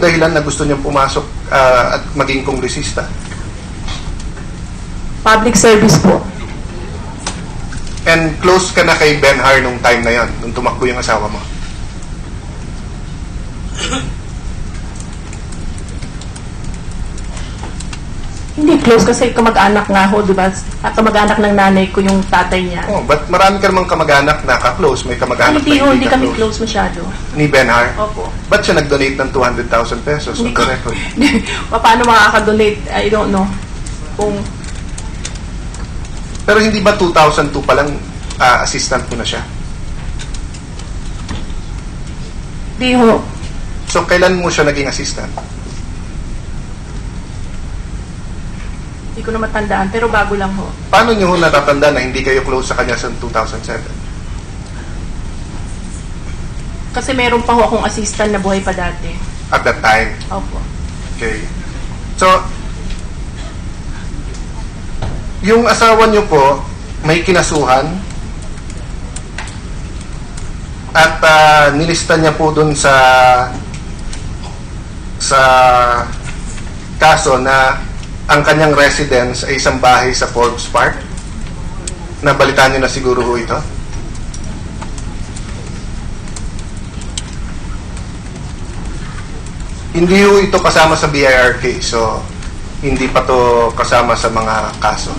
yung dahilan na gusto niyang pumasok at maging kongresista? Public service po. And close ka na kay Benhar nung time na yon, nung tumakbo yung asawa mo? Hindi close kasi kamag-anak nga ho, di ba? Kamag-anak ng nanay ko yung tatay niya. Oh, but marami ka namang kamag-anak na ka-close. May kamag-anak Hindi na ho, hindi kami ka-close. close masyado. Ni Benhar? Opo. Ba't siya nag-donate ng 200,000 pesos on Hindi the ko, record? paano makaka-donate? I don't know. Kung, Pero hindi ba 2002 pa lang assistant mo na siya? di ho. So, kailan mo siya naging assistant? Hindi ko na matandaan, pero bago lang ho. Paano niyo ho natatanda na hindi kayo close sa kanya sa 2007? Kasi meron pa ho akong assistant na buhay pa dati. At that time? Opo. Okay. So, yung asawa niyo po, may kinasuhan at nilista niya po dun sa kaso na ang kanyang residence ay isang bahay sa Forbes Park. Nabalitaan niyo na siguro ho ito? Hindi ho ito kasama sa BIR case, so hindi pa to kasama sa mga kaso.